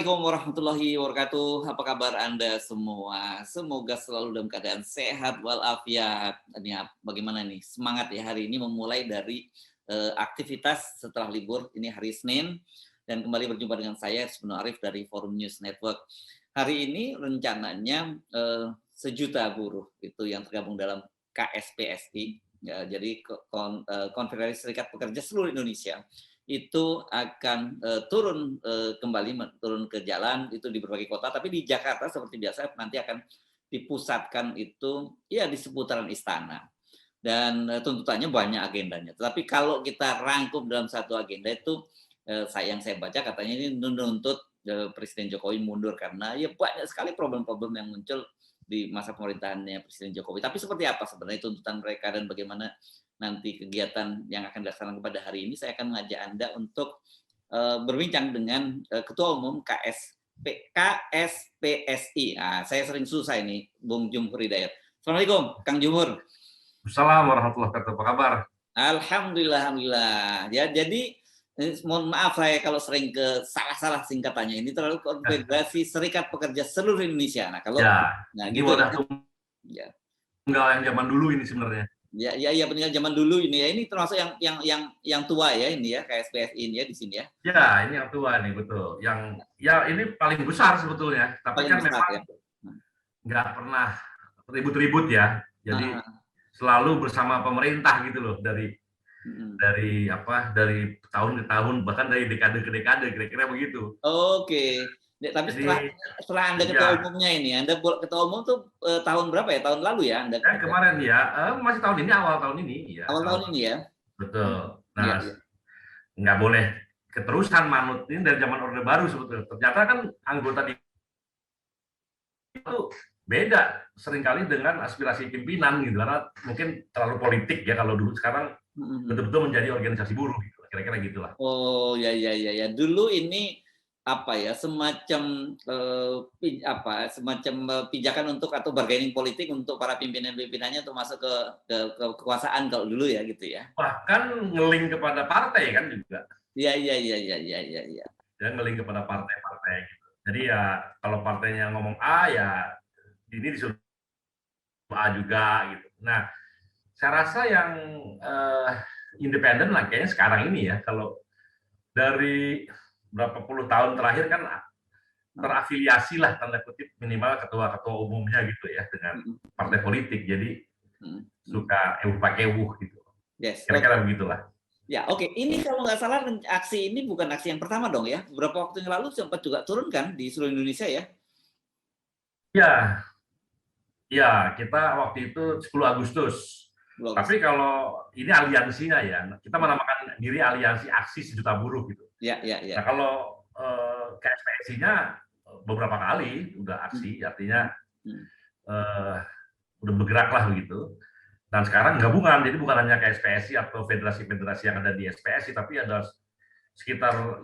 Assalamualaikum warahmatullahi wabarakatuh. Apa kabar Anda semua? Semoga selalu dalam keadaan sehat walafiat. Ini bagaimana nih semangat ya hari ini memulai dari aktivitas setelah libur. Ini hari Senin dan kembali berjumpa dengan saya Ismail Arif dari Forum News Network. Hari ini rencananya sejuta buruh itu yang tergabung dalam KSPSI. Ya, jadi Konfederasi Serikat Pekerja Seluruh Indonesia itu akan turun ke jalan itu di berbagai kota, tapi di Jakarta seperti biasa nanti akan dipusatkan itu ya di seputaran istana. Dan tuntutannya banyak agendanya. Tapi kalau kita rangkum dalam satu agenda itu yang saya baca katanya ini menuntut Presiden Jokowi mundur karena ya banyak sekali problem-problem yang muncul di masa pemerintahannya Presiden Jokowi. Tapi seperti apa sebenarnya tuntutan mereka dan bagaimana nanti kegiatan yang akan dilaksanakan pada hari ini, saya akan mengajak Anda untuk berbincang dengan Ketua Umum KSPSI. Nah, saya sering susah ini, Bung Jumhur Hidayat. Assalamualaikum, Kang Jumhur. Assalamualaikum warahmatullahi wabarakatuh. Apa kabar? Alhamdulillah, alhamdulillah. Ya, jadi mohon maaf saya kalau sering ke salah-salah singkatannya. Ini terlalu Konfederasi Serikat Pekerja Seluruh Indonesia. Nah, kalau nah gitu wadah ya. Tunggal yang zaman dulu ini sebenarnya. Ya peninggal zaman dulu ini ya. Ini termasuk yang tua ya ini ya, KSPSI ini ya di sini ya. Ya, ini yang tua nih betul. Yang ya ini paling besar sebetulnya, tapi kan memang nggak pernah ribut-ribut ya. Jadi selalu bersama pemerintah gitu loh dari tahun ke tahun, bahkan dari dekade ke dekade, kira-kira begitu. Oke. Tapi setelah Anda ketua umumnya ini, Anda ketua umum tuh tahun berapa ya? Tahun lalu ya Anda? Kemarin ya, masih tahun ini, awal tahun ini. Ya, awal tahun ini ya? Betul. Nah, nggak boleh keterusan manut ini dari zaman Orde Baru sebetulnya. Ternyata kan anggota itu beda seringkali dengan aspirasi pimpinan gitu, karena mungkin terlalu politik ya kalau dulu. Sekarang betul-betul menjadi organisasi buruh gitu, kira-kira gitulah. Oh ya. Dulu ini apa ya, semacam pijakan untuk atau bargaining politik untuk para pimpinan-pimpinannya untuk masuk ke kekuasaan kalau dulu ya gitu ya. Bahkan ngeling kepada partai kan juga. Iya. Ya, ngeling kepada partai-partai gitu. Jadi ya kalau partainya ngomong A ya ini disuruh A juga gitu. Nah, saya rasa yang independen lah kayaknya sekarang ini ya. Kalau dari berapa puluh tahun terakhir kan terafiliasi lah tanda kutip minimal ketua-ketua umumnya gitu ya dengan partai politik. Jadi suka ewuh gitu. Yes. Kira-kira begitulah. Ya, oke. Ini kalau nggak salah aksi ini bukan aksi yang pertama dong ya. Beberapa waktu yang lalu sempat juga turun kan di seluruh Indonesia ya? Ya, kita waktu itu 10 Agustus. Tapi kalau ini aliansinya ya, kita menamakan diri Aliansi Aksi Sejuta Buruh gitu. Ya. Nah, kalau KSPSI-nya beberapa kali udah aksi, artinya udah bergerak lah begitu. Dan sekarang gabungan, jadi bukan hanya KSPSI atau federasi-federasi yang ada di SPSI, tapi ada sekitar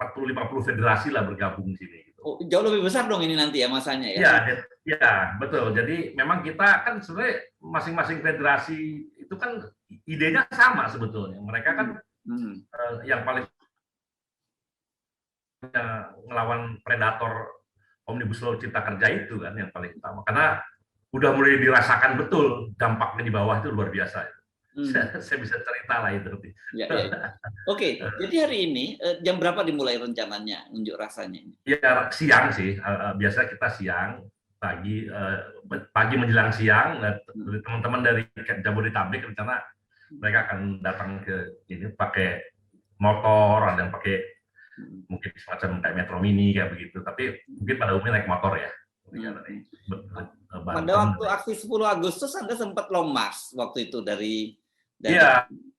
40-50 federasi lah bergabung di sini. Gitu. Oh, jauh lebih besar dong ini nanti ya masanya ya? Ya, betul. Jadi memang kita kan sebenarnya masing-masing federasi itu kan idenya sama sebetulnya. Mereka kan yang paling ngelawan predator Omnibus Law Cipta Kerja itu kan yang paling utama. Karena udah mulai dirasakan betul dampaknya di bawah itu luar biasa. Saya bisa cerita lah itu. Ya. Oke, jadi hari ini jam berapa dimulai rencananya unjuk rasanya? Ya siang sih, biasa kita siang, pagi menjelang siang. Teman-teman dari Jabodetabek rencana mereka akan datang ke ini pakai motor, ada yang pakai mungkin semacam kayak Metro Mini kayak begitu, tapi mungkin pada umumnya naik motor ya. Pada waktu aksi 10 Agustus Anda sempat long march waktu itu dari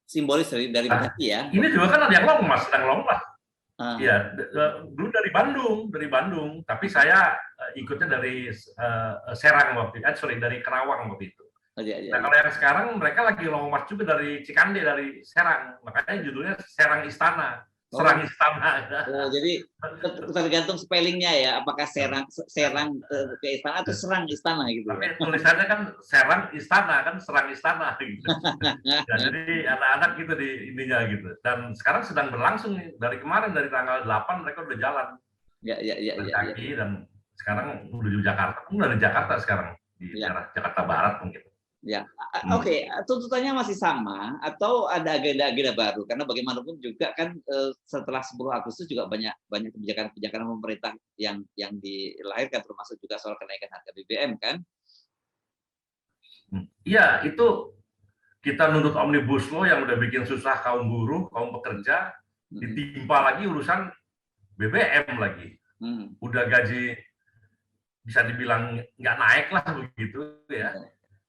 simbolis dari Bekasi ya. Ini juga kan ada yang long march, sedang long march. Iya, dulu dari Bandung, tapi saya ikutnya dari Serang dari Kerawang waktu itu. Nah, kalau yang sekarang mereka lagi long march juga dari Cikande, dari Serang, makanya judulnya Serang Istana. Serang Istana. Jadi tergantung spellingnya ya, apakah serang ke istana atau serang istana gitu. Tapi tulisannya kan Serang Istana, kan serang istana gitu. Ya, jadi anak-anak gitu di ininya gitu. Dan sekarang sedang berlangsung nih, dari kemarin dari tanggal 8 mereka udah jalan. jalan kaki, dan sekarang menuju Jakarta. Udah di Jakarta sekarang, di daerah Jakarta Barat mungkin. Ya, oke. Tuntutannya masih sama atau ada agenda-agenda baru? Karena bagaimanapun juga kan setelah 10 Agustus juga banyak kebijakan-kebijakan pemerintah yang dilahirkan, termasuk juga soal kenaikan harga BBM kan? Iya, itu kita nuntut Omnibus Law yang udah bikin susah kaum buruh, kaum pekerja, ditimpa lagi urusan BBM lagi. Udah gaji bisa dibilang nggak naik lah begitu ya.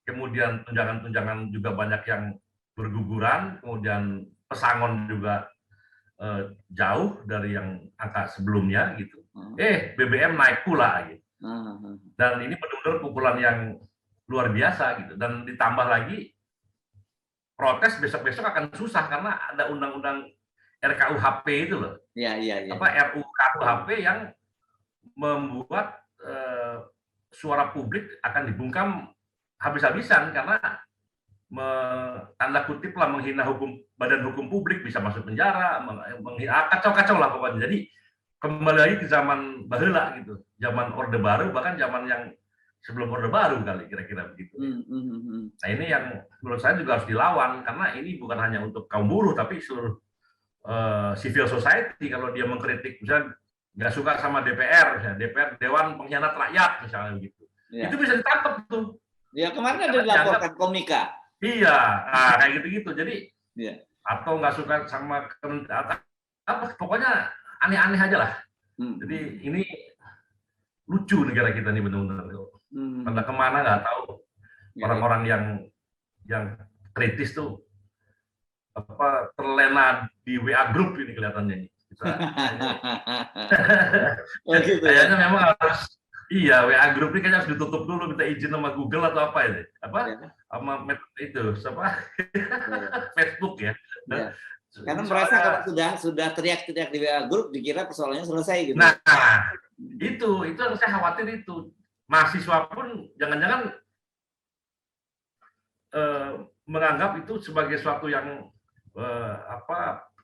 Kemudian tunjangan-tunjangan juga banyak yang berguguran, kemudian pesangon juga jauh dari yang angka sebelumnya gitu. BBM naik pula gitu. Dan ini benar-benar pukulan yang luar biasa gitu. Dan ditambah lagi protes besok-besok akan susah karena ada undang-undang RKUHP itu loh. RUKUHP yang membuat suara publik akan dibungkam habis-habisan karena tanda kutip lah menghina badan hukum publik, bisa masuk penjara, kacau-kacau lah pokoknya. Jadi kembali lagi ke zaman baheula gitu, zaman Orde Baru, bahkan zaman yang sebelum Orde Baru kali, kira-kira begitu. Nah ini yang menurut saya juga harus dilawan, karena ini bukan hanya untuk kaum buruh, tapi seluruh civil society. Kalau dia mengkritik, misalnya nggak suka sama DPR, misalnya DPR Dewan Pengkhianat Rakyat misalnya gitu, itu bisa ditangkap tuh. Ya kemarin ada dilaporkan Komika. Iya, kayak gitu-gitu. Jadi atau nggak suka sama apa, pokoknya aneh-aneh aja lah. Jadi ini lucu negara kita nih benar-benar. Pada kemana nggak tahu. Orang-orang yang kritis tuh apa terlena di WA group ini kelihatannya. Kayaknya memang harus. Iya, WA group ini kayaknya harus ditutup dulu, minta izin sama Google atau apa ini? Sama itu, Facebook ya. Karena merasa kalau sudah teriak-teriak di WA group, dikira persoalannya selesai gitu. Nah, itu yang saya khawatir itu. Mahasiswa pun jangan-jangan menganggap itu sebagai suatu yang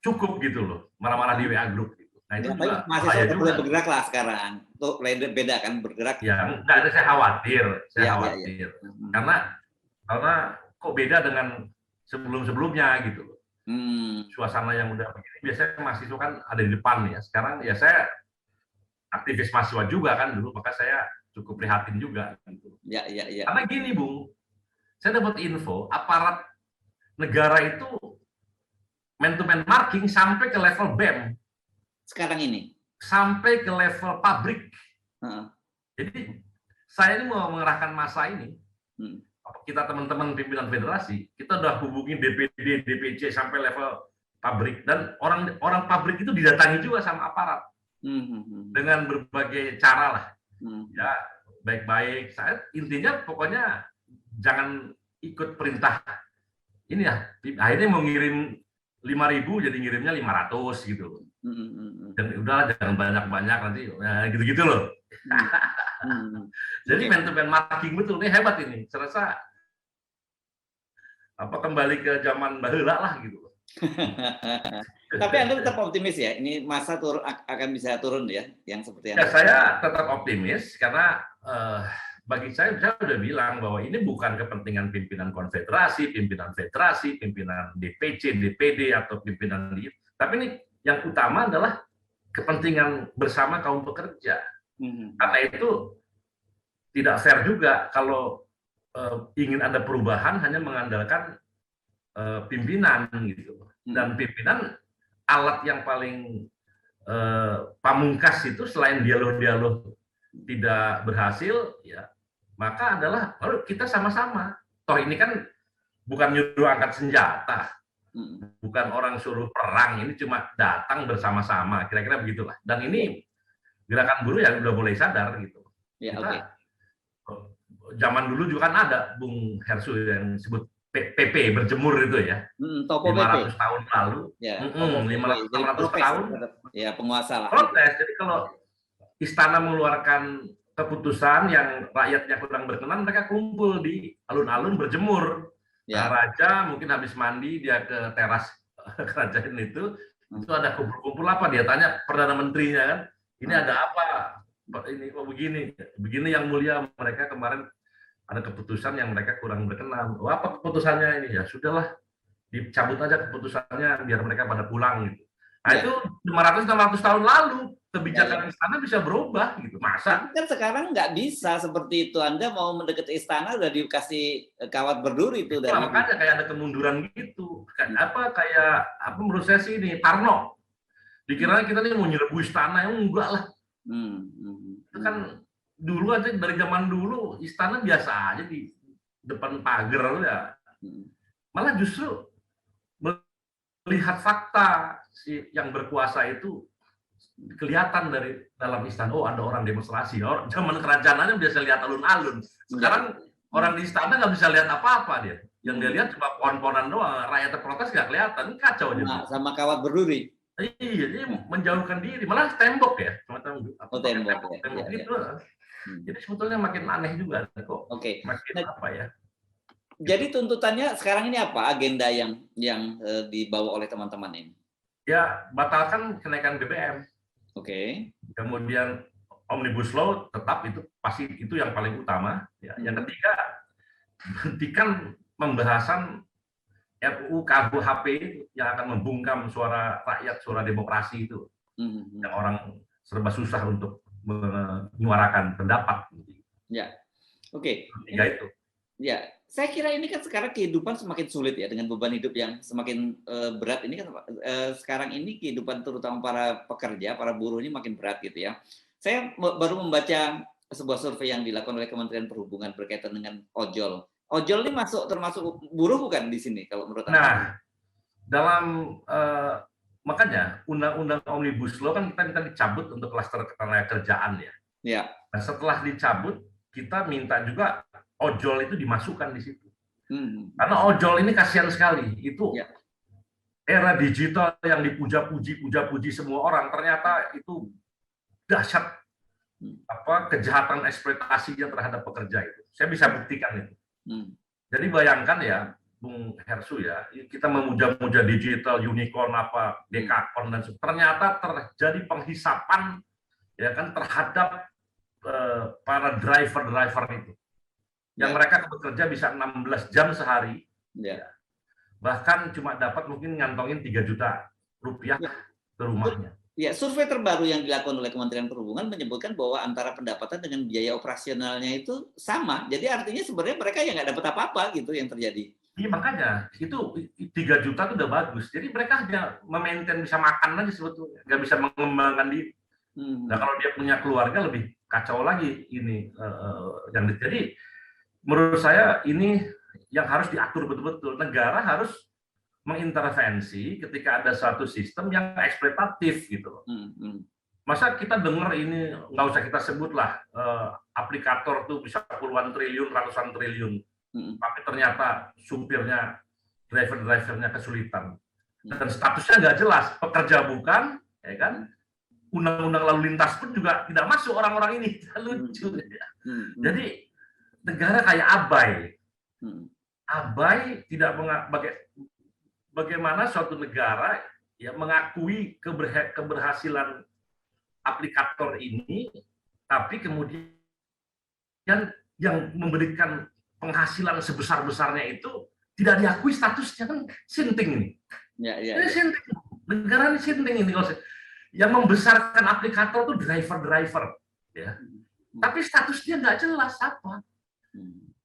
cukup gitu loh, marah-marah di WA group. Nah itu juga mahasiswa udah mulai bergerak lah sekarang. Tuh beda kan bergerak. Ya, enggak ada, saya khawatir. Karena kok beda dengan sebelum-sebelumnya gitu. Suasana yang udah begini biasanya mahasiswa kan ada di depan ya. Sekarang ya saya aktivis mahasiswa juga kan dulu, maka saya cukup prihatin juga gitu. Karena gini, Bung. Saya dapat info aparat negara itu man-to-man marking sampai ke level BEM. Sekarang ini sampai ke level pabrik. Jadi saya ini mau mengerahkan massa ini. Kita teman-teman pimpinan federasi, kita udah hubungin DPD, DPC sampai level pabrik, dan orang pabrik itu didatangi juga sama aparat dengan berbagai cara lah. Ya baik-baik. Saya intinya pokoknya jangan ikut perintah ini ya. Akhirnya mau ngirim 5.000 jadi ngirimnya 500 gitu. Dan udahlah jangan banyak-banyak nanti gitu-gitu loh. Jadi man-to-man marking betul, ini hebat ini. Saya rasa kembali ke zaman baheula lah gitu. Tapi Anda tetap optimis ya, ini masa akan bisa turun ya, yang seperti ya, saya tetap optimis karena bagi saya sudah bilang bahwa ini bukan kepentingan pimpinan konfederasi, pimpinan federasi, pimpinan DPC, DPD atau pimpinan tapi ini yang utama adalah kepentingan bersama kaum pekerja. Karena itu tidak fair juga kalau ingin ada perubahan hanya mengandalkan pimpinan gitu. Dan pimpinan alat yang paling pamungkas itu selain dialog-dialog tidak berhasil, ya maka adalah kita sama-sama. Toh ini kan bukan nyuruh angkat senjata. Bukan orang suruh perang, ini cuma datang bersama-sama, kira-kira begitulah. Dan ini gerakan buruh yang udah mulai sadar gitu. Zaman dulu juga kan ada Bung Hersu yang disebut PP berjemur itu ya. 500 tahun lalu. 500 tahun. Ya, penguasa lah. Protes. Jadi kalau istana mengeluarkan keputusan yang rakyatnya kurang berkenan, mereka kumpul di alun-alun berjemur. Nah, raja mungkin habis mandi dia ke teras kerajaan itu ada kumpul-kumpul apa, dia tanya perdana menterinya kan, Ini ada apa? Ini kok begini yang mulia, mereka kemarin ada keputusan yang mereka kurang berkenan. Oh, apa keputusannya ini? Ya sudahlah, dicabut aja keputusannya biar mereka pada pulang gitu. Nah itu 500-600 tahun lalu kebijakan istana bisa berubah gitu. Masa? Kan sekarang nggak bisa seperti itu. Anda mau mendekat istana udah dikasih kawat berduri itu dari. Makanya kayak ada kemunduran gitu. Kayak apa menurut saya sih ini Parno. Dikiranya kita nih mau nyerbu istana, enggak lah. Itu kan dulu aja dari zaman dulu istana biasa aja di depan pagar ya. Malah justru melihat fakta si yang berkuasa itu kelihatan dari dalam istana. Oh, ada orang demonstrasi. Zaman kerajaan aja biasa lihat alun-alun. Sekarang orang di istana nggak bisa lihat apa-apa dia. Yang dia lihat cuma pohon-pohonan doang. Rakyat protes nggak kelihatan. Kacau aja. Sama kawat berduri. Iya, dia menjauhkan diri. Malah tembok ya. Tembok gitu. Jadi sebetulnya makin aneh juga kok. Makin apa ya? Jadi tuntutannya sekarang ini apa agenda yang dibawa oleh teman-teman ini? Ya, batalkan kenaikan BBM. Kemudian Omnibus Law tetap itu pasti itu yang paling utama. Ya. Yang ketiga, hentikan pembahasan RUU KUHP yang akan membungkam suara rakyat, suara demokrasi itu. Yang orang serba susah untuk menyuarakan pendapat. Ya, Tiga itu. Ya, saya kira ini kan sekarang kehidupan semakin sulit ya dengan beban hidup yang semakin berat. Ini kan sekarang ini kehidupan terutama para pekerja, para buruh ini makin berat gitu ya. Saya baru membaca sebuah survei yang dilakukan oleh Kementerian Perhubungan berkaitan dengan ojol. Ojol ini termasuk buruh bukan di sini kalau menurut Anda? Nah, dalam makanya undang-undang Omnibus Law kan kita minta dicabut untuk klaster ketenagakerjaan ya. Ya. Nah, setelah dicabut, kita minta juga ojol itu dimasukkan di situ. Karena ojol ini kasihan sekali. Itu era digital yang dipuja-puji semua orang, ternyata itu dahsyat kejahatan eksploitasinya terhadap pekerja itu. Saya bisa buktikan itu. Jadi bayangkan ya, Bung Hersu ya, kita memuja-muja digital, unicorn apa, dekakon dan ternyata terjadi penghisapan ya kan terhadap para driver itu. Yang mereka bekerja bisa 16 jam sehari. Bahkan cuma dapat mungkin ngantongin 3 juta rupiah ke rumahnya. Ya, survei terbaru yang dilakukan oleh Kementerian Perhubungan menyebutkan bahwa antara pendapatan dengan biaya operasionalnya itu sama. Jadi artinya sebenarnya mereka yang nggak dapat apa-apa gitu yang terjadi. Iya makanya itu 3 juta itu udah bagus. Jadi mereka hanya memaintain bisa makan aja sebetulnya, nggak bisa mengembangkan diri. Nah kalau dia punya keluarga lebih kacau lagi ini yang jadi menurut saya ini yang harus diatur betul-betul. Negara harus mengintervensi ketika ada suatu sistem yang eksploitatif gitu. Masa kita dengar ini nggak usah kita sebutlah aplikator tuh bisa puluhan triliun, ratusan triliun, tapi ternyata supirnya, drivernya kesulitan dan statusnya nggak jelas, pekerja bukan, ya kan? Undang-undang lalu lintas pun juga tidak masuk orang-orang ini, lucu. Jadi negara kayak abai tidak bagaimana suatu negara ya mengakui keberhasilan aplikator ini, tapi kemudian yang memberikan penghasilan sebesar-besarnya itu tidak diakui statusnya, kan sinting ini. Ini sinting. Negara ini sinting ini. Yang membesarkan aplikator itu driver, ya. Tapi statusnya nggak jelas apa.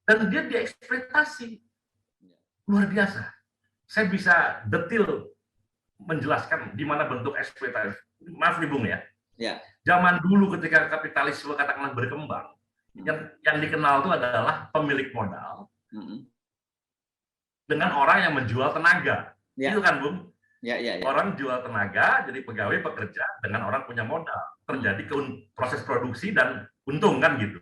Dan dia dieksploitasi. Luar biasa. Saya bisa detail menjelaskan di mana bentuk eksploitasi. Maaf nih Bung ya. Zaman dulu ketika kapitalisme katakanlah berkembang, yang dikenal itu adalah pemilik modal dengan orang yang menjual tenaga. Itu kan Bung? Orang jual tenaga, jadi pegawai bekerja dengan orang punya modal. Terjadi proses produksi dan untung kan gitu.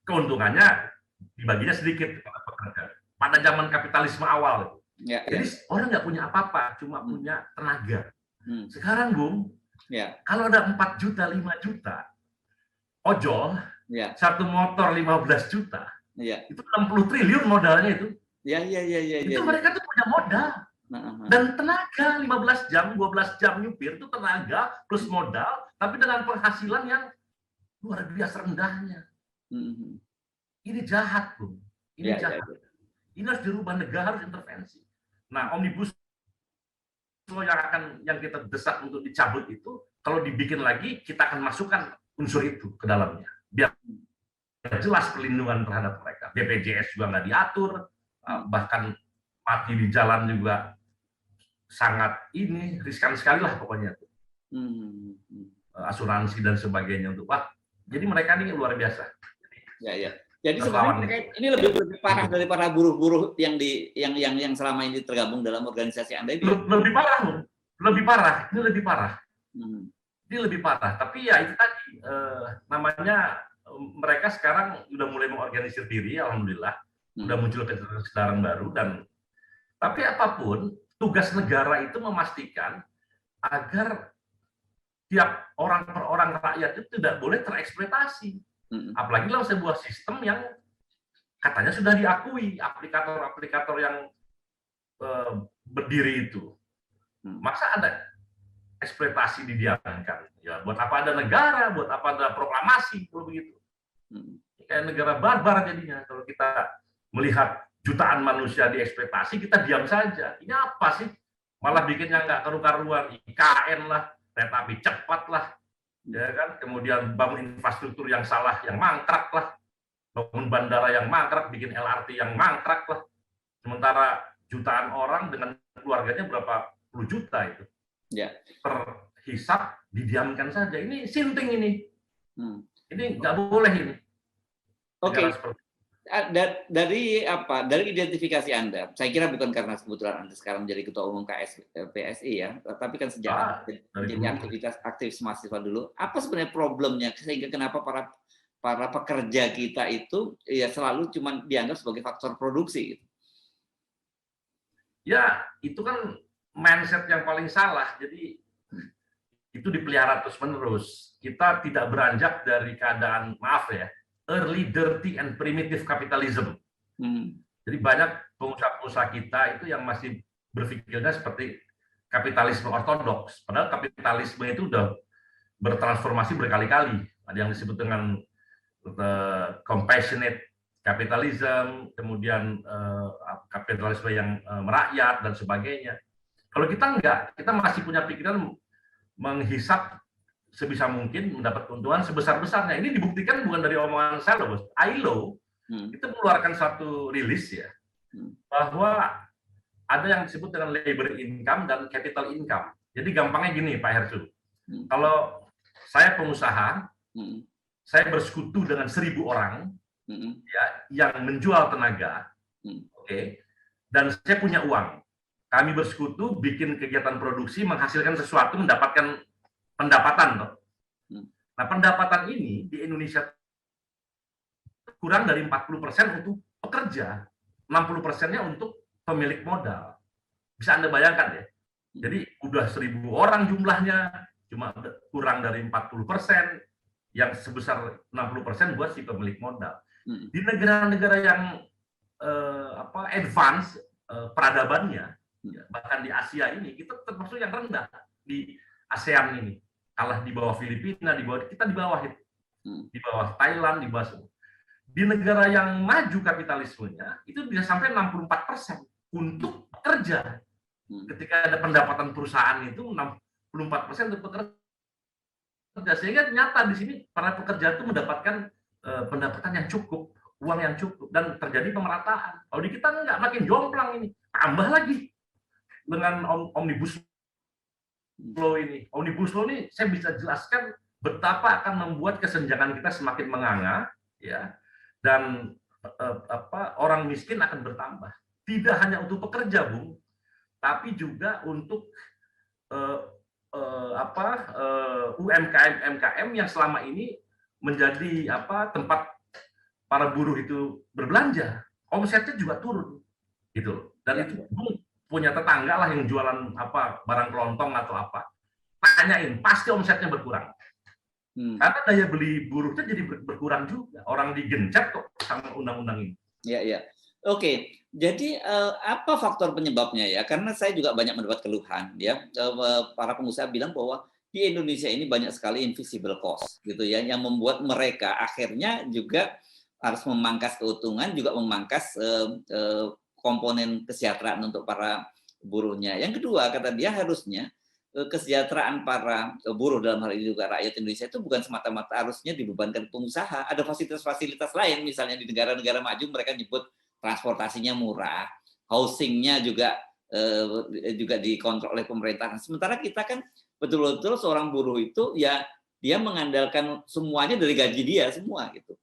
Keuntungannya dibaginya sedikit kepada pekerja. Pada zaman kapitalisme awal. Jadi orang nggak punya apa-apa, cuma punya tenaga. Sekarang Bung, kalau ada 4 juta, 5 juta, ojol, satu motor 15 juta, itu 60 triliun modalnya itu. Itu mereka tuh punya modal. Dan tenaga 15 jam, 12 jam nyupir itu tenaga plus modal, tapi dengan penghasilan yang luar biasa rendahnya. Ini jahat, Bung. Ini jahat. Ini harus dirubah, negara harus intervensi. Nah, Omnibus Law yang kita desak untuk dicabut itu, kalau dibikin lagi, kita akan masukkan unsur itu ke dalamnya. Biar jelas perlindungan terhadap mereka. BPJS juga nggak diatur, bahkan mati di jalan juga sangat riskan sekali lah pokoknya. Asuransi dan sebagainya untuk jadi mereka ini luar biasa. Jadi sebenarnya ini lebih parah daripada buruh-buruh yang selama ini tergabung dalam organisasi Anda itu. Lebih parah. Ini lebih parah. Tapi ya itu tadi namanya mereka sekarang udah mulai mengorganisir diri, alhamdulillah. Udah muncul kesadaran baru tapi apapun tugas negara itu memastikan agar tiap orang per orang rakyat itu tidak boleh tereksploitasi. Apalagi dalam sebuah sistem yang katanya sudah diakui aplikator-aplikator yang berdiri itu. Masa ada eksploitasi didiamkan? Ya, buat apa ada negara? Buat apa ada proklamasi? Kalau begitu. Kayak negara barbar jadinya. Kalau kita melihat jutaan manusia dieksploitasi, kita diam saja. Ini apa sih? Malah bikinnya nggak karu-karuan. IKN lah, kereta api cepat lah, ya kan? Kemudian bangun infrastruktur yang salah, yang mangkrak lah. Bangun bandara yang mangkrak, bikin LRT yang mangkrak lah. Sementara jutaan orang dengan keluarganya berapa puluh juta itu. Terhisap, didiamkan saja. Ini sinting ini. Ini nggak boleh ini. Oke. Dari identifikasi Anda, saya kira bukan karena kebetulan Anda sekarang menjadi ketua umum PSI ya, tapi kan sejak jadi aktivis mahasiswa dulu. Apa sebenarnya problemnya sehingga kenapa para pekerja kita itu ya selalu cuma dianggap sebagai faktor produksi? Gitu? Ya, itu kan mindset yang paling salah. Jadi itu dipelihara terus-menerus. Kita tidak beranjak dari keadaan, maaf ya, early, dirty, and primitive capitalism. Jadi banyak pengusaha-pengusaha kita itu yang masih berpikirnya seperti kapitalisme ortodoks. Padahal kapitalisme itu udah bertransformasi berkali-kali. Ada yang disebut dengan compassionate capitalism, kemudian kapitalisme yang merakyat, dan sebagainya. Kalau kita enggak, kita masih punya pikiran menghisap sebisa mungkin mendapat keuntungan sebesar-besarnya. Ini dibuktikan bukan dari omongan saya loh, Bos. ILO itu mengeluarkan satu rilis ya, bahwa ada yang disebut dengan labor income dan capital income. Jadi gampangnya gini, Pak Hersu. Kalau saya pengusaha, saya bersekutu dengan 1.000 orang ya, yang menjual tenaga, dan saya punya uang. Kami bersekutu, bikin kegiatan produksi, menghasilkan sesuatu, mendapatkan pendapatan. Nah, pendapatan ini di Indonesia kurang dari 40% untuk pekerja, 60%-nya untuk pemilik modal. Bisa Anda bayangkan ya. Jadi udah 1.000 orang jumlahnya, cuma kurang dari 40%, yang sebesar 60% buat si pemilik modal. Di negara-negara yang advance peradabannya, bahkan di Asia ini, kita termasuk yang rendah di ASEAN ini. Kalah di bawah Filipina, kita di bawah itu, di bawah Thailand, di bawah. Di negara yang maju kapitalismenya itu bisa sampai 64% untuk pekerja. Ketika ada pendapatan perusahaan itu 64% untuk pekerja, sehingga nyata di sini para pekerja itu mendapatkan pendapatan yang cukup, uang yang cukup, dan terjadi pemerataan. Kalau di kita nggak, makin jomplang ini, tambah lagi dengan Omnibus Law ini. Omnibus Law ini saya bisa jelaskan betapa akan membuat kesenjangan kita semakin menganga, ya, dan orang miskin akan bertambah. Tidak hanya untuk pekerja, Bung, tapi juga untuk UMKM yang selama ini menjadi tempat para buruh itu berbelanja. Omsetnya juga turun, gitu. Dan itu Bung punya tetangga lah yang jualan barang kelontong atau apa, tanyain, pasti omsetnya berkurang. Karena daya beli buruhnya jadi berkurang juga. Orang digencet kok sama undang-undang ini. Iya, iya. Oke, jadi apa faktor penyebabnya ya? Karena saya juga banyak mendapat keluhan ya, para pengusaha bilang bahwa di Indonesia ini banyak sekali invisible cost gitu ya, yang membuat mereka akhirnya juga harus memangkas keuntungan, juga memangkas komponen kesejahteraan untuk para buruhnya. Yang kedua, kata dia harusnya kesejahteraan para buruh dalam hal ini juga rakyat Indonesia itu bukan semata-mata harusnya dibebankan pengusaha. Ada fasilitas-fasilitas lain, misalnya di negara-negara maju mereka nyebut transportasinya murah, housingnya juga dikontrol oleh pemerintah. Sementara kita kan betul-betul seorang buruh itu ya dia mengandalkan semuanya dari gaji dia semua gitu.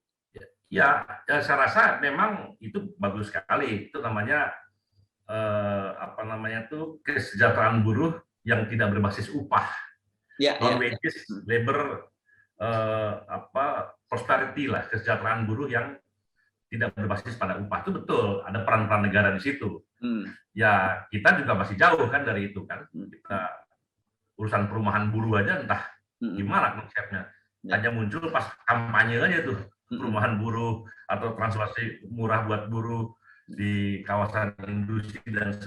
Ya, saya rasa memang itu bagus sekali. Itu namanya apa namanya tuh kesejahteraan buruh yang tidak berbasis upah, non wages labor, prosperity lah, kesejahteraan buruh yang tidak berbasis pada upah. Itu betul, ada peran-peran negara di situ. Ya kita juga masih jauh kan dari itu kan. Kita urusan perumahan buruh aja entah gimana konsepnya, hanya muncul pas kampanye aja tuh perumahan buruh atau transportasi murah buat buruh di kawasan industri dan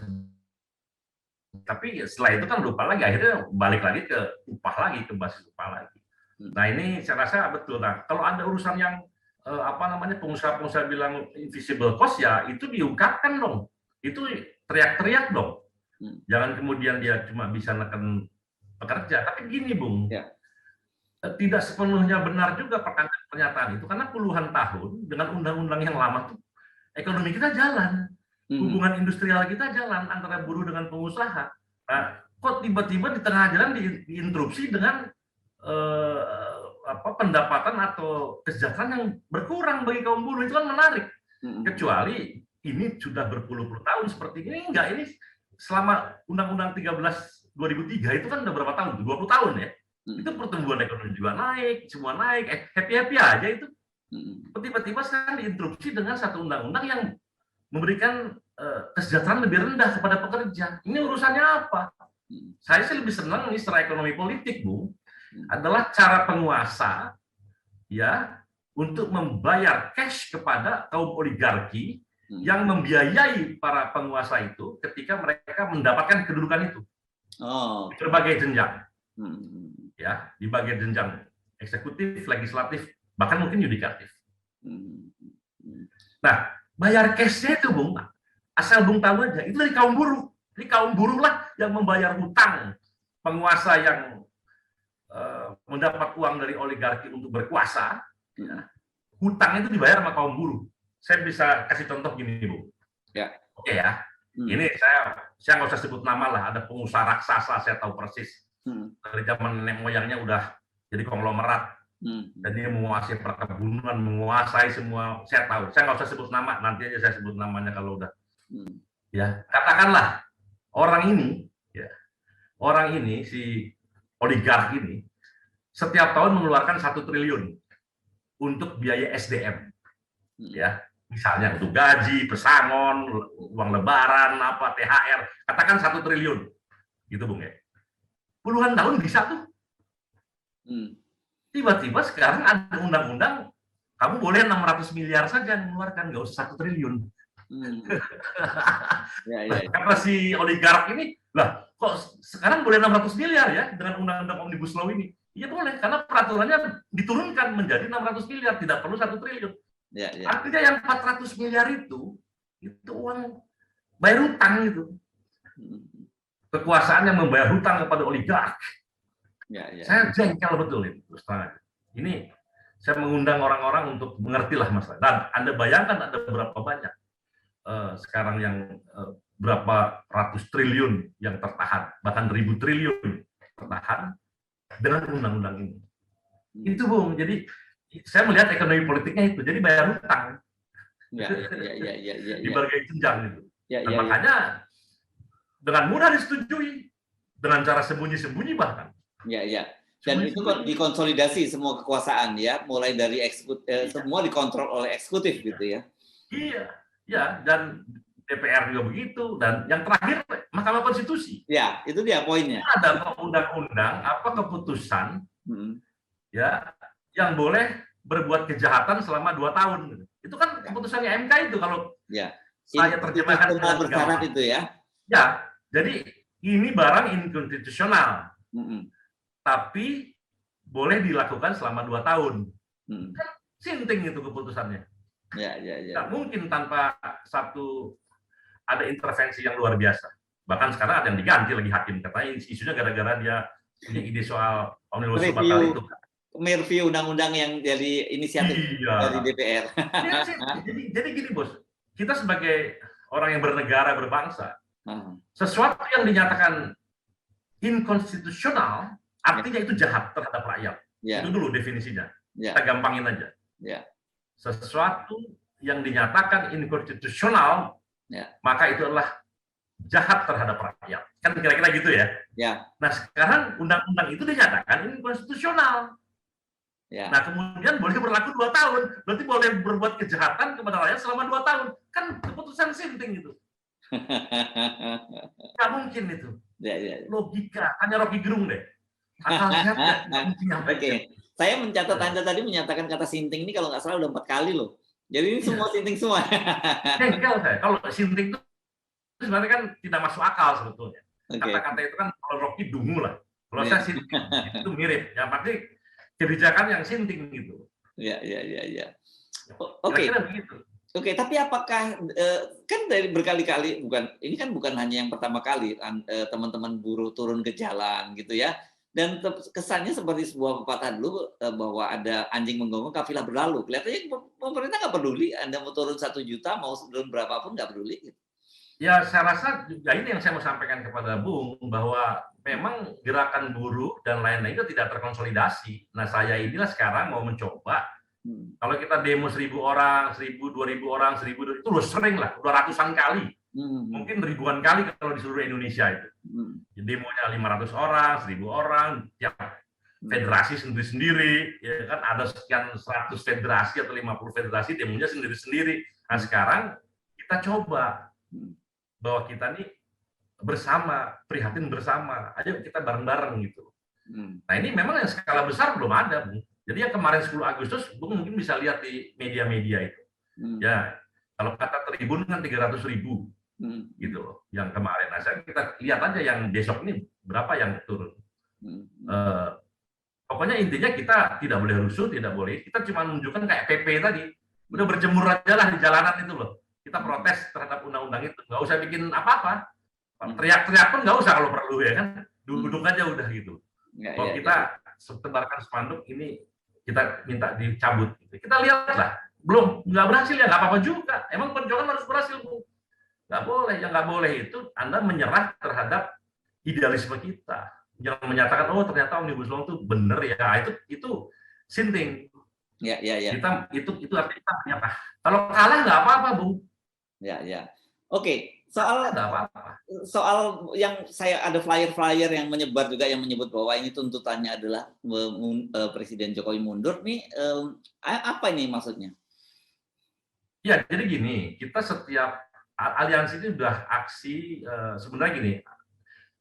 tapi setelah itu kan lupa lagi, akhirnya balik lagi ke upah lagi, ke basis upah lagi. Nah ini saya rasa betul. Nah kalau ada urusan yang apa namanya pengusaha-pengusaha bilang invisible cost ya itu diungkapkan dong, itu teriak-teriak dong. Jangan kemudian dia cuma bisa neken pekerja. Tapi gini Bung, tidak sepenuhnya benar juga pernyataan itu karena puluhan tahun dengan undang-undang yang lama tuh ekonomi kita jalan. Hubungan industrial kita jalan antara buruh dengan pengusaha. Nah, kok tiba-tiba di tengah jalan diinterupsi dengan pendapatan atau kesejahteraan yang berkurang bagi kaum buruh, itu kan menarik. Kecuali ini sudah berpuluh-puluh tahun seperti ini, enggak, ini selama Undang-Undang 13 2003 itu kan udah berapa tahun? 20 tahun ya. Itu pertumbuhan ekonomi juga naik, semua naik, happy-happy aja itu. Tiba-tiba sekarang diinterupsi dengan satu undang-undang yang memberikan kesejahteraan lebih rendah kepada pekerja. Ini urusannya apa? Saya sih lebih senang ini secara ekonomi politik, Bu, adalah cara penguasa ya untuk membayar cash kepada kaum oligarki yang membiayai para penguasa itu ketika mereka mendapatkan kedudukan itu. Di berbagai jenjang. Ya, di bagian jenjang eksekutif, legislatif, bahkan mungkin yudikatif. Nah, bayar cash-nya itu, Bung, asal Bung tahu aja, itu dari kaum buruh. Jadi kaum buruh lah yang membayar hutang penguasa yang mendapat uang dari oligarki untuk berkuasa. Ya. Hutang itu dibayar sama kaum buruh. Saya bisa kasih contoh gini, Bu. Ya. Oke ya. Ini saya nggak usah sebut nama lah. Ada pengusaha raksasa, saya tahu persis. Dari zaman nenek moyangnya udah jadi konglomerat. Dan dia menguasai perkebunan, menguasai semua. Saya tahu. Saya nggak usah sebut nama. Nanti aja saya sebut namanya kalau udah. Ya, katakanlah orang ini si oligark ini setiap tahun mengeluarkan 1 triliun untuk biaya SDM. Ya, misalnya untuk gaji, pesangon, uang lebaran, apa THR, katakan 1 triliun. Gitu, Bung ya. Puluhan tahun bisa tuh. Tiba-tiba sekarang ada undang-undang kamu boleh 600 miliar saja mengeluarkan, nggak usah 1 triliun. Karena si oligark ini, lah kok sekarang boleh 600 miliar ya dengan undang-undang Omnibus Law ini? Iya boleh, karena peraturannya diturunkan menjadi 600 miliar, tidak perlu 1 triliun. Artinya yang 400 miliar itu uang bayar hutang itu. Kekuasaan yang membayar hutang kepada oligark. Saya jengkel betul itu. Ini saya mengundang orang-orang untuk mengertilah masalah. Dan Anda bayangkan ada berapa banyak sekarang yang berapa ratus triliun yang tertahan, bahkan 1000 triliun tertahan dengan undang-undang ini. Itu Bung. Jadi saya melihat ekonomi politiknya itu. Jadi bayar hutang. Di berbagai jenjang itu. Makanya dengan mudah disetujui dengan cara sembunyi-sembunyi bahkan. Dan itu dikonsolidasi semua kekuasaan ya, mulai dari semua dikontrol oleh eksekutif gitu ya. Iya, dan DPR juga begitu, dan yang terakhir Mahkamah Konstitusi. Ya, itu dia poinnya. Ada undang-undang keputusan ya yang boleh berbuat kejahatan selama 2 tahun. Itu kan keputusannya MK itu kalau saya terjemahkan dengan bersyarat itu ya. Ya, jadi ini barang inkonstitusional, tapi boleh dilakukan selama 2 tahun. Kan sinting itu keputusannya. Tidak mungkin tanpa ada intervensi yang luar biasa. Bahkan sekarang ada yang diganti lagi hakim, katanya isunya gara-gara dia punya ide soal omnibus law batal itu. Mereview undang-undang yang jadi inisiatif dari DPR. Jadi gini bos, kita sebagai orang yang bernegara berbangsa, sesuatu yang dinyatakan inkonstitusional artinya itu jahat terhadap rakyat. Itu dulu definisinya. Kita gampangin aja. Sesuatu yang dinyatakan inkonstitusional, maka itu adalah jahat terhadap rakyat. Kan kira-kira gitu ya. Nah sekarang undang-undang itu dinyatakan inkonstitusional. Nah kemudian boleh berlaku 2 tahun. Berarti boleh berbuat kejahatan kepada rakyat selama 2 tahun. Kan keputusan sinting itu. Nggak mungkin itu. Logika, hanya Rocky Gerung deh. Akal sehat nggak mungkin nyampe. Saya mencatat Anda tadi menyatakan kata sinting ini kalau nggak salah udah 4 kali loh. Jadi ini semua sinting semua. Kalau sinting itu sebenarnya kan tidak masuk akal sebetulnya. Kata-kata itu kan kalau Rocky dungu lah. Kalau saya sinting itu mirip. Yang pasti kebijakan yang sinting gitu. Oke, tapi apakah kan dari berkali-kali ini kan bukan hanya yang pertama kali teman-teman buruh turun ke jalan gitu ya. Dan kesannya seperti sebuah pepatah dulu bahwa ada anjing menggonggong kafilah berlalu. Kelihatannya pemerintah nggak peduli. Anda mau turun 1 juta, mau turun berapapun nggak peduli. Gitu. Ya saya rasa juga ini yang saya mau sampaikan kepada Bung, bahwa memang gerakan buruh dan lain-lain itu tidak terkonsolidasi. Nah saya inilah sekarang mau mencoba, kalau kita demo 1.000 orang, 1.000, 2.000 orang, 1.000, itu udah sering lah, udah ratusan kali. Mungkin ribuan kali kalau di seluruh Indonesia itu. Demonya 500 orang, 1.000 orang, tiap federasi sendiri-sendiri, ya kan ada sekian 100 federasi atau 50 federasi, demonya sendiri-sendiri. Nah sekarang kita coba bahwa kita nih bersama, prihatin bersama, ayo kita bareng-bareng gitu. Nah ini memang yang skala besar belum ada, Bung. Jadi yang kemarin 10 Agustus, Bung mungkin bisa lihat di media-media itu. Ya, kalau kata tribun kan 300.000 gitu loh, yang kemarin. Nah, kita lihat aja yang besok ini berapa yang turun. Pokoknya intinya kita tidak boleh rusuh, tidak boleh. Kita cuma menunjukkan kayak PP tadi, udah berjemur aja lah di jalanan itu loh. Kita protes terhadap undang-undang itu, nggak usah bikin apa-apa. Teriak-teriak pun nggak usah kalau perlu ya kan. Duduk aja udah gitu. Kalau kita tebarkan spanduk ini kita minta dicabut. Kita lihatlah, belum nggak berhasil ya nggak apa-apa juga. Emang perjuangan harus berhasil, Bu. Nggak boleh, yang nggak boleh itu Anda menyerah terhadap idealisme kita. Yang menyatakan, oh ternyata Omnibus Law itu benar ya, itu sinting. Kita itu artinya kita menyerah. Kalau kalah nggak apa-apa, Bung. Oke, soal yang saya ada flyer-flyer yang menyebar juga yang menyebut bahwa ini tuntutannya adalah Presiden Jokowi mundur nih, apa ini maksudnya? Ya, jadi gini, kita setiap aliansi ini sudah aksi, sebenarnya gini,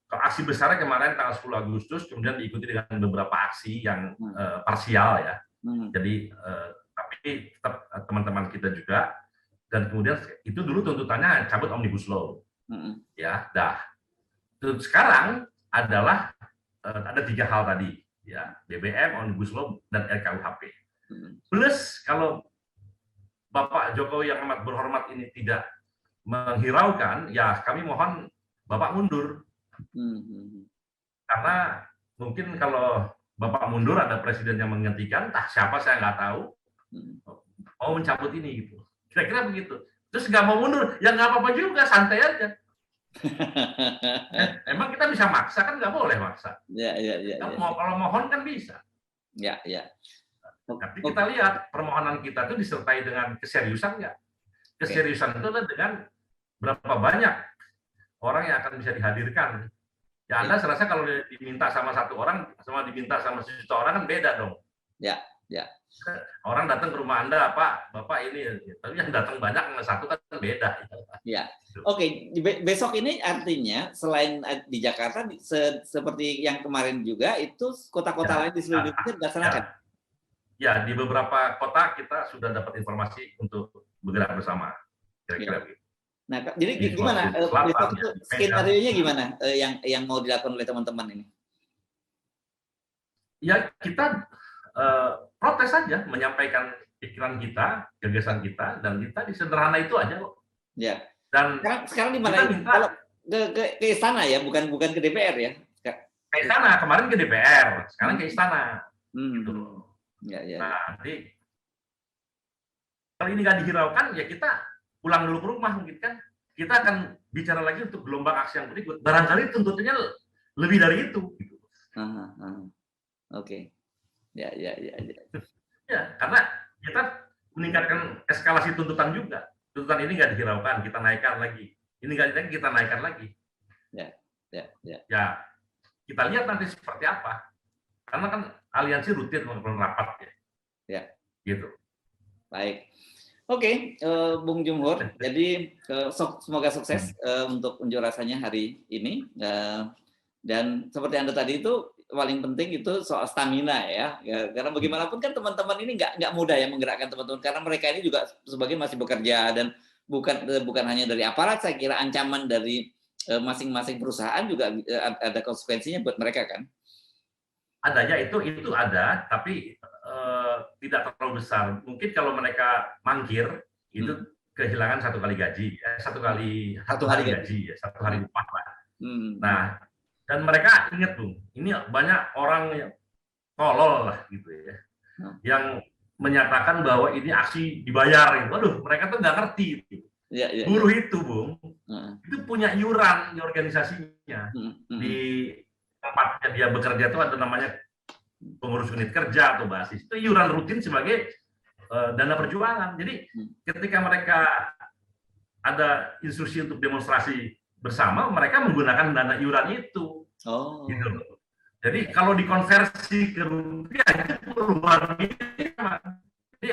kalau aksi besarnya kemarin tanggal 10 Agustus, kemudian diikuti dengan beberapa aksi yang parsial ya. Jadi, tapi tetap teman-teman kita juga, dan kemudian itu dulu tuntutannya cabut Omnibus Law. Ya, sekarang adalah ada 3 hal tadi, ya, BBM, Omnibus Law, dan RKUHP. Plus kalau Bapak Jokowi yang amat berhormat ini tidak menghiraukan, ya kami mohon Bapak mundur. Karena mungkin kalau Bapak mundur ada presiden yang menggantikan, siapa saya nggak tahu, mau mencabut ini gitu. Kira-kira begitu. Terus nggak mau mundur, ya nggak apa-apa juga, santai aja. Emang kita bisa maksa kan? Nggak boleh maksa. Kalau mohon kan bisa. Tapi kita lihat permohonan kita itu disertai dengan keseriusan nggak? Keseriusan itu adalah dengan berapa banyak orang yang akan bisa dihadirkan. Ya Anda serasa kalau diminta sama 1 orang sama diminta sama 1 juta orang kan beda dong. Orang datang ke rumah Anda, Pak, Bapak ini, tapi yang datang banyak yang 1 kan beda. Oke, besok ini artinya selain di Jakarta seperti yang kemarin juga itu kota-kota lain di seluruh Indonesia dilaksanakan. Ya, di beberapa kota kita sudah dapat informasi untuk bergerak bersama. Kira-kira begitu. Nah, jadi di gimana Sulawesi Selatan, besok itu Medan. skenario-nya gimana yang mau dilakukan oleh teman-teman ini? Ya kita protes saja, menyampaikan pikiran kita, gagasan kita, dan kita disederhana itu aja kok. Ya. Dan Sekarang di mana? kita minta Kalau ke istana ya, bukan ke DPR ya? Ke istana, kemarin ke DPR, sekarang ke istana. Gitu. Ya, ya. Nah, jadi kalau ini nggak dihiraukan, ya kita pulang dulu ke rumah mungkin kan. Kita akan bicara lagi untuk gelombang aksi yang berikut. Barangkali tuntutannya lebih dari itu. Gitu. Oke. Ya. Ya, karena kita meningkatkan eskalasi tuntutan juga. Tuntutan ini nggak dihiraukan, kita naikkan lagi. Ini nggak dinaikkan, kita naikkan lagi. Ya, kita lihat nanti seperti apa. Karena kan aliansi rutin melakukan rapat ya. Ya. Gitu. Baik. Oke, Bung Jumhur. Jadi semoga sukses untuk unjuk rasanya hari ini. Dan seperti Anda tadi itu paling penting itu soal stamina ya. Karena bagaimanapun kan teman-teman ini nggak mudah ya menggerakkan teman-teman karena mereka ini juga sebagai masih bekerja dan bukan hanya dari aparat, saya kira ancaman dari masing-masing perusahaan juga ada konsekuensinya buat mereka kan. Adanya itu ada, tapi tidak terlalu besar. Mungkin kalau mereka mangkir itu kehilangan satu kali gaji, satu hari gaji, satu hari upah lah. Nah, dan mereka ingat Bung, ini banyak orang yang tolol lah gitu ya, yang menyatakan bahwa ini aksi dibayar. Waduh, mereka tuh nggak ngerti. Gitu. Buruh itu Bung, itu punya iuran di organisasinya. Di tempatnya dia bekerja itu ada namanya pengurus unit kerja atau basis. Itu iuran rutin sebagai dana perjuangan. Jadi ketika mereka ada instruksi untuk demonstrasi bersama, mereka menggunakan dana iuran itu. Gitu. Jadi kalau dikonversi ke rupiah itu luar biasa. Jadi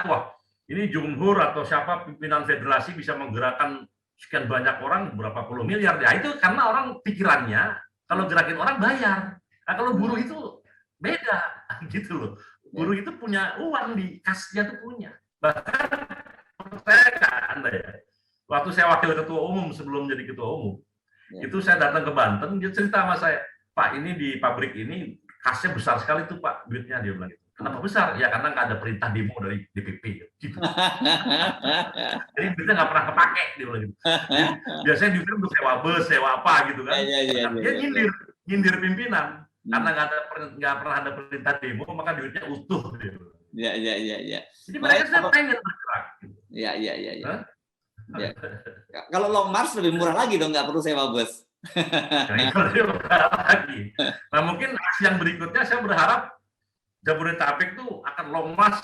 wah, ini Jumhur atau siapa pimpinan federasi bisa menggerakkan sekian banyak orang berapa puluh miliar. Ya itu karena orang pikirannya kalau gerakin orang bayar. Nah, kalau buruh itu beda gitu loh. Buruh itu punya uang di kasnya tuh punya. Bahkan saya Anda ya. Waktu saya wakil ketua umum sebelum jadi ketua umum, itu saya datang ke Banten, dia cerita sama saya, Pak ini di pabrik ini kasnya besar sekali tuh Pak duitnya, dia bilang gitu. Kenapa besar? Ya karena nggak ada perintah demo dari DPP. Gitu. Jadi duitnya nggak pernah kepake, dia bilang gitu. Biasanya duitnya untuk sewa bus, sewa apa gitu kan. Dia nyindir pimpinan. Karena nggak pernah ada perintah demo, maka duitnya utuh. Gitu. Ya. Jadi mereka sudah pengen bergerak. Ya. Ya. Kalau long march lebih murah lagi dong, nggak perlu sewa bus. Nah mungkin aksi yang berikutnya saya berharap Jabodetabek itu akan long march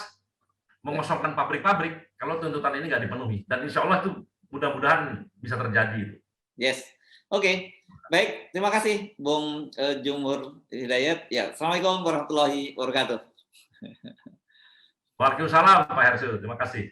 mengosongkan pabrik-pabrik kalau tuntutan ini nggak dipenuhi. Dan insya Allah itu mudah-mudahan bisa terjadi. Yes, oke. Baik, terima kasih Bung Jumhur Hidayat. Ya, Assalamualaikum warahmatullahi wabarakatuh. Waalaikumsalam Pak Hersul, terima kasih.